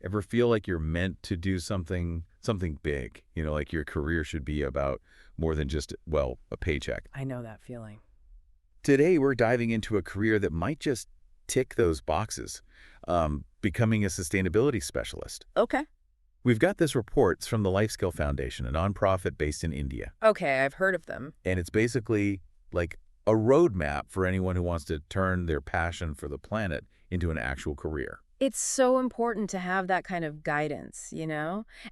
Ever feel like you're meant to do something big? Like your career should be about more than just, well, a paycheck. I know that feeling. Today, we're diving into a career that might just tick those boxes, becoming a sustainability specialist. Okay. We've got this report. It's from the LifeSkill Foundation, a nonprofit based in India. Okay, I've heard of them. And it's basically like a roadmap for anyone who wants to turn their passion for the planet into an actual career. It's so important to have that kind of guidance,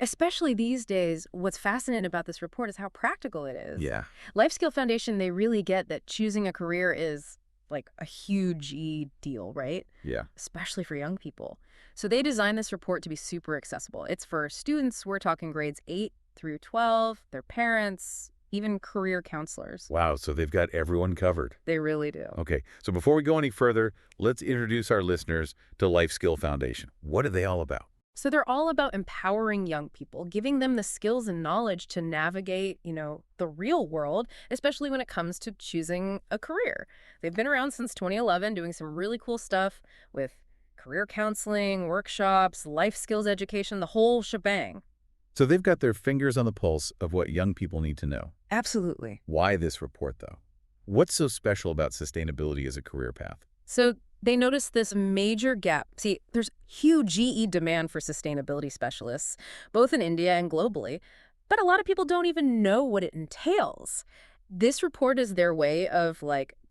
Especially these days, what's fascinating about this report is how practical it is. Yeah. LifeSkill Foundation, they really get that choosing a career is like a huge deal, right? Yeah. Especially for young people. So they designed this report to be super accessible. It's for students, we're talking grades 8 through 12, their parents, even career counselors. Wow. So they've got everyone covered. They really do. Okay. So before we go any further, let's introduce our listeners to LifeSkill Foundation. What are they all about? So they're all about empowering young people, giving them the skills and knowledge to navigate, the real world, especially when it comes to choosing a career. They've been around since 2011, doing some really cool stuff with career counseling, workshops, life skills education, the whole shebang. So they've got their fingers on the pulse of what young people need to know. Absolutely. Why this report, though? What's so special about sustainability as a career path? So they noticed this major gap. See, there's huge GE demand for sustainability specialists, both in India and globally, but a lot of people don't even know what it entails. This report is their way of,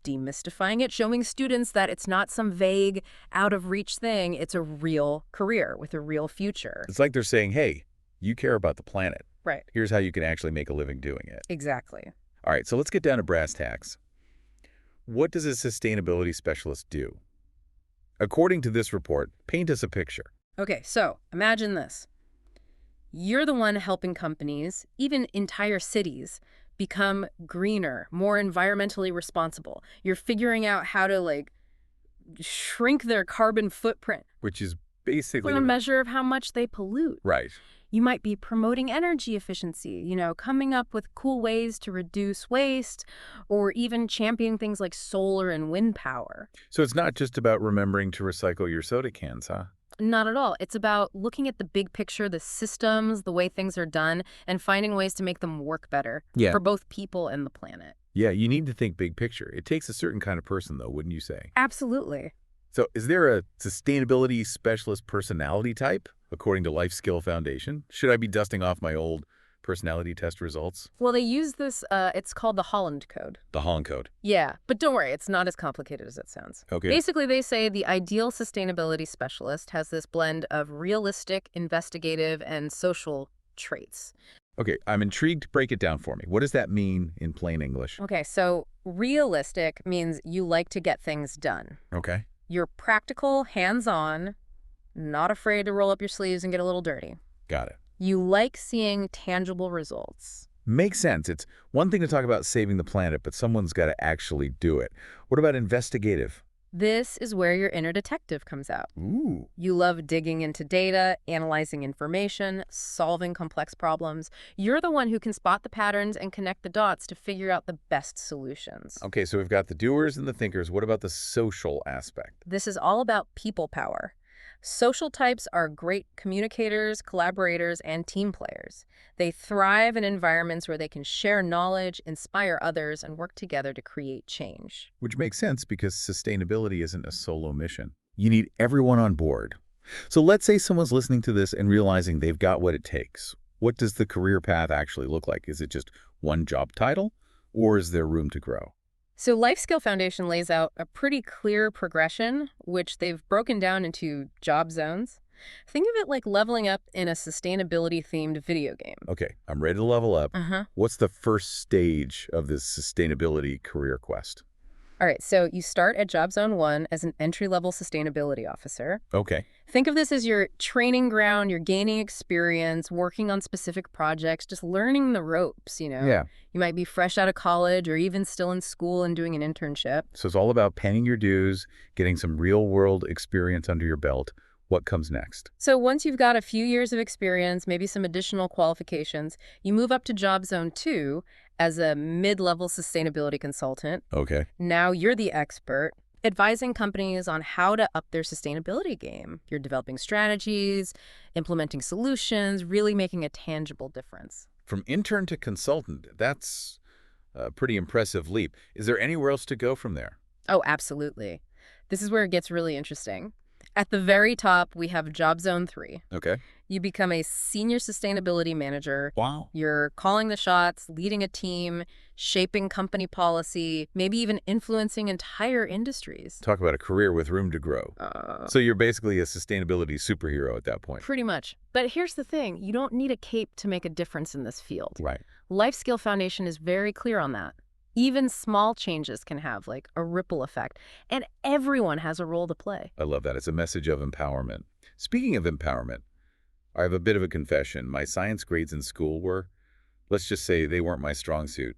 demystifying it, showing students that it's not some vague, out-of-reach thing. It's a real career with a real future. It's like they're saying, hey, you care about the planet. Right. Here's how you can actually make a living doing it. Exactly. All right, so let's get down to brass tacks. What does a sustainability specialist do? According to this report, paint us a picture. Okay, so imagine this. You're the one helping companies, even entire cities, become greener, more environmentally responsible. You're figuring out how to, shrink their carbon footprint. Which is basically... With a measure of how much they pollute. Right. You might be promoting energy efficiency, coming up with cool ways to reduce waste, or even championing things like solar and wind power. So it's not just about remembering to recycle your soda cans, huh? Not at all. It's about looking at the big picture, the systems, the way things are done, and finding ways to make them work better for both people and the planet. Yeah, you need to think big picture. It takes a certain kind of person, though, wouldn't you say? Absolutely. So is there a sustainability specialist personality type, according to LifeSkill Foundation? Should I be dusting off my old personality test results? Well, they use this, it's called the Holland Code. The Holland Code. Yeah, but don't worry, it's not as complicated as it sounds. Okay. Basically, they say the ideal sustainability specialist has this blend of realistic, investigative, and social traits. Okay, I'm intrigued. Break it down for me. What does that mean in plain English? Okay, so realistic means you like to get things done. Okay. You're practical, hands-on, not afraid to roll up your sleeves and get a little dirty. Got it. You like seeing tangible results. Makes sense. It's one thing to talk about saving the planet, but someone's got to actually do it. What about investigative? This is where your inner detective comes out. Ooh. You love digging into data, analyzing information, solving complex problems. You're the one who can spot the patterns and connect the dots to figure out the best solutions. Okay, so we've got the doers and the thinkers. What about the social aspect? This is all about people power. Social types are great communicators, collaborators, and team players. They thrive in environments where they can share knowledge, inspire others, and work together to create change. Which makes sense because sustainability isn't a solo mission. You need everyone on board. So let's say someone's listening to this and realizing they've got what it takes. What does the career path actually look like? Is it just one job title, or is there room to grow? So LifeSkill Foundation lays out a pretty clear progression, which they've broken down into job zones. Think of it like leveling up in a sustainability-themed video game. Okay, I'm ready to level up. What's the first stage of this sustainability career quest? All right, so you start at Job Zone 1 as an entry-level sustainability officer. Okay. Think of this as your training ground, you're gaining experience, working on specific projects, just learning the ropes, Yeah. You might be fresh out of college or even still in school and doing an internship. So it's all about paying your dues, getting some real-world experience under your belt. What comes next? So once you've got a few years of experience, maybe some additional qualifications, you move up to Job Zone 2 as a mid-level sustainability consultant. Okay. Now you're the expert. advising companies on how to up their sustainability game. You're developing strategies, implementing solutions, really making a tangible difference. From intern to consultant, that's a pretty impressive leap. Is there anywhere else to go from there? Oh, absolutely. This is where it gets really interesting. At the very top, we have Job Zone 3. Okay. You become a senior sustainability manager. Wow. You're calling the shots, leading a team, shaping company policy, maybe even influencing entire industries. Talk about a career with room to grow. So you're basically a sustainability superhero at that point. Pretty much. But here's the thing. You don't need a cape to make a difference in this field. Right. Life Skill Foundation is very clear on that. Even small changes can have, like, a ripple effect, and everyone has a role to play. I love that. It's a message of empowerment. Speaking of empowerment, I have a bit of a confession. My science grades in school were, let's just say they weren't my strong suit.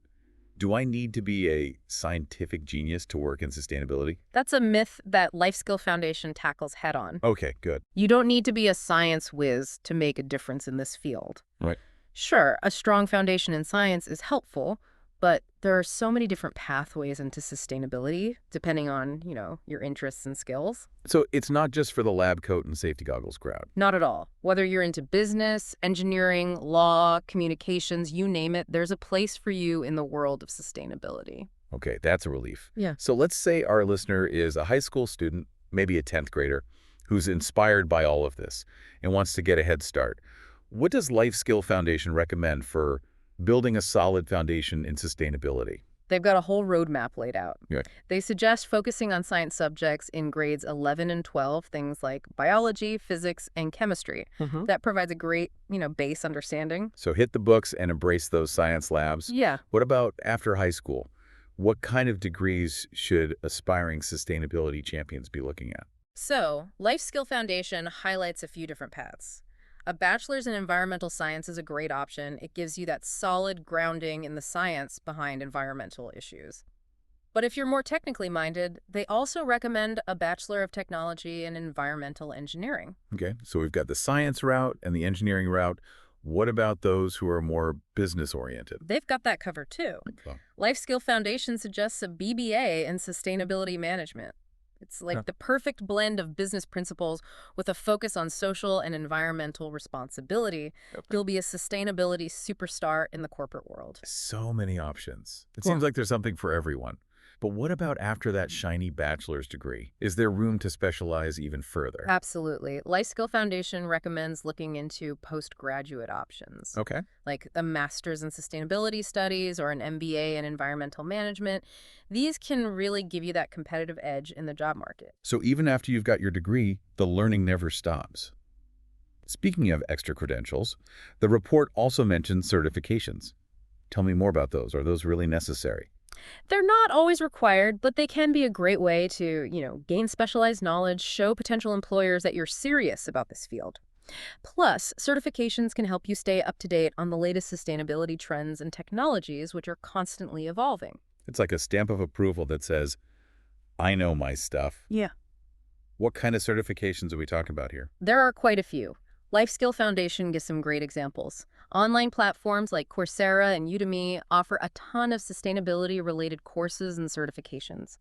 Do I need to be a scientific genius to work in sustainability? That's a myth that Life Skill Foundation tackles head on. Okay, good. You don't need to be a science whiz to make a difference in this field. Right. Sure, a strong foundation in science is helpful, but there are so many different pathways into sustainability, depending on, your interests and skills. So it's not just for the lab coat and safety goggles crowd. Not at all. Whether you're into business, engineering, law, communications, you name it, there's a place for you in the world of sustainability. Okay, that's a relief. Yeah. So let's say our listener is a high school student, maybe a 10th grader, who's inspired by all of this and wants to get a head start. What does Life Skill Foundation recommend for building a solid foundation in sustainability? They've got a whole roadmap laid out. Yeah. They suggest focusing on science subjects in grades 11 and 12, things like biology, physics, and chemistry. That provides a great, base understanding. So hit the books and embrace those science labs. Yeah. What about after high school? What kind of degrees should aspiring sustainability champions be looking at? So, Life Skill Foundation highlights a few different paths. A bachelor's in environmental science is a great option. It gives you that solid grounding in the science behind environmental issues. But if you're more technically minded, they also recommend a Bachelor of Technology in Environmental Engineering. Okay, so we've got the science route and the engineering route. What about those who are more business-oriented? They've got that covered too. Oh. Life Skill Foundation suggests a BBA in Sustainability Management. It's like the perfect blend of business principles with a focus on social and environmental responsibility. Okay. You'll be a sustainability superstar in the corporate world. So many options. It seems like there's something for everyone. But what about after that shiny bachelor's degree? Is there room to specialize even further? Absolutely. Life Skill Foundation recommends looking into postgraduate options, Okay. like a master's in sustainability studies or an MBA in environmental management. These can really give you that competitive edge in the job market. So even after you've got your degree, the learning never stops. Speaking of extra credentials, the report also mentions certifications. Tell me more about those. Are those really necessary? They're not always required, but they can be a great way to, gain specialized knowledge, show potential employers that you're serious about this field. Plus, certifications can help you stay up to date on the latest sustainability trends and technologies, which are constantly evolving. It's like a stamp of approval that says, I know my stuff. Yeah. What kind of certifications are we talking about here? There are quite a few. Life Skill Foundation gives some great examples. Online platforms like Coursera and Udemy offer a ton of sustainability-related courses and certifications.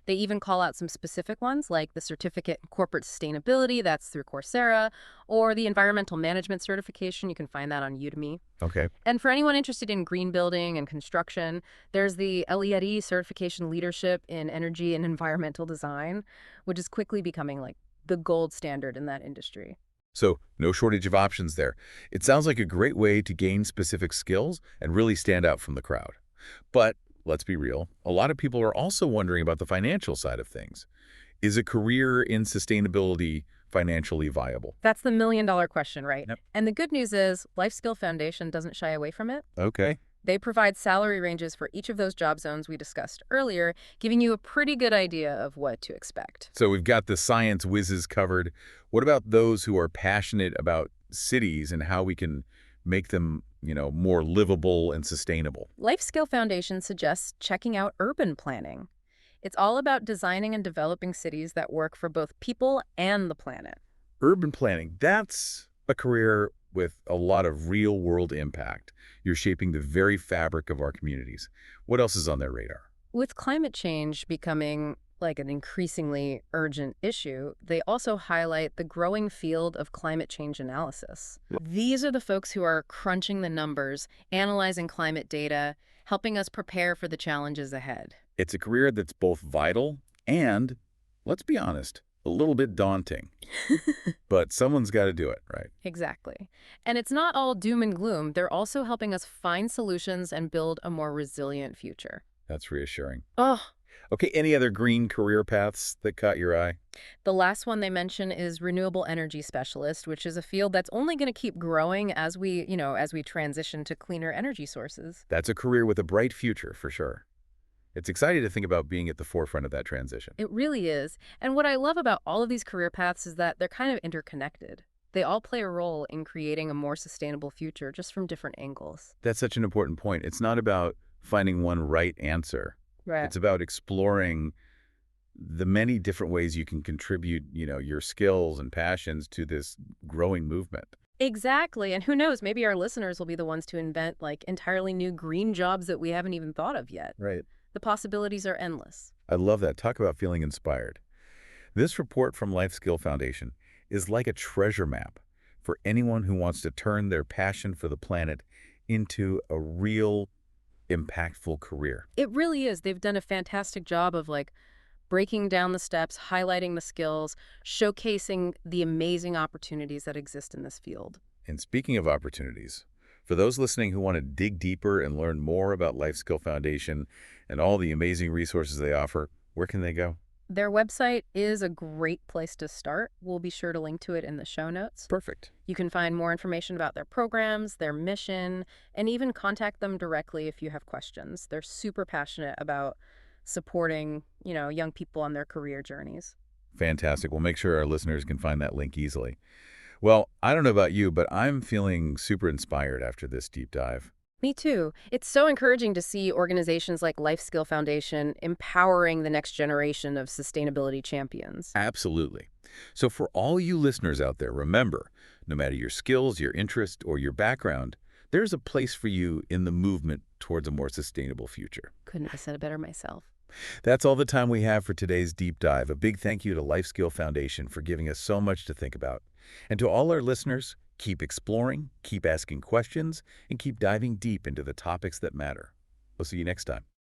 They even call out some specific ones, like the Certificate in Corporate Sustainability, that's through Coursera, or the Environmental Management Certification, you can find that on Udemy. Okay. And for anyone interested in green building and construction, there's the LEED Certification Leadership in Energy and Environmental Design, which is quickly becoming like the gold standard in that industry. So no shortage of options there. It sounds like a great way to gain specific skills and really stand out from the crowd. But let's be real, a lot of people are also wondering about the financial side of things. Is a career in sustainability financially viable? That's the million-dollar question, right? Yep. And the good news is Life Skill Foundation doesn't shy away from it. Okay. They provide salary ranges for each of those job zones we discussed earlier, giving you a pretty good idea of what to expect. So we've got the science whizzes covered. What about those who are passionate about cities and how we can make them, more livable and sustainable? Life Skill Foundation suggests checking out urban planning. It's all about designing and developing cities that work for both people and the planet. Urban planning, that's a career with a lot of real-world impact. You're shaping the very fabric of our communities. What else is on their radar? With climate change becoming like an increasingly urgent issue, they also highlight the growing field of climate change analysis. These are the folks who are crunching the numbers, analyzing climate data, helping us prepare for the challenges ahead. It's a career that's both vital and, let's be honest, a little bit daunting. But someone's got to do it, right? Exactly. And it's not all doom and gloom. They're also helping us find solutions and build a more resilient future. That's reassuring. Oh, Okay, any other green career paths that caught your eye? the last one they mention is renewable energy specialist, which is a field that's only going to keep growing as we transition to cleaner energy sources. That's a career with a bright future, for sure. It's exciting to think about being at the forefront of that transition. It really is. And what I love about all of these career paths is that they're kind of interconnected. They all play a role in creating a more sustainable future, just from different angles. That's such an important point. It's not about finding one right answer. Right. It's about exploring the many different ways you can contribute, your skills and passions to this growing movement. Exactly. And who knows, maybe our listeners will be the ones to invent like entirely new green jobs that we haven't even thought of yet. Right. The possibilities are endless. I love that. Talk about feeling inspired. This report from Life Skill Foundation is like a treasure map for anyone who wants to turn their passion for the planet into a real, impactful career. It really is. They've done a fantastic job of like breaking down the steps, highlighting the skills, showcasing the amazing opportunities that exist in this field. And speaking of opportunities, for those listening who want to dig deeper and learn more about Life Skill Foundation and all the amazing resources they offer, where can they go? Their website is a great place to start. We'll be sure to link to it in the show notes. Perfect. You can find more information about their programs, their mission, and even contact them directly if you have questions. They're super passionate about supporting, young people on their career journeys. Fantastic. We'll make sure our listeners can find that link easily. Well, I don't know about you, but I'm feeling super inspired after this deep dive. Me too. It's so encouraging to see organizations like Life Skill Foundation empowering the next generation of sustainability champions. Absolutely. So for all you listeners out there, remember, no matter your skills, your interest, or your background, there's a place for you in the movement towards a more sustainable future. Couldn't have said it better myself. That's all the time we have for today's deep dive. A big thank you to Life Skill Foundation for giving us so much to think about. And to all our listeners, keep exploring, keep asking questions, and keep diving deep into the topics that matter. We'll see you next time.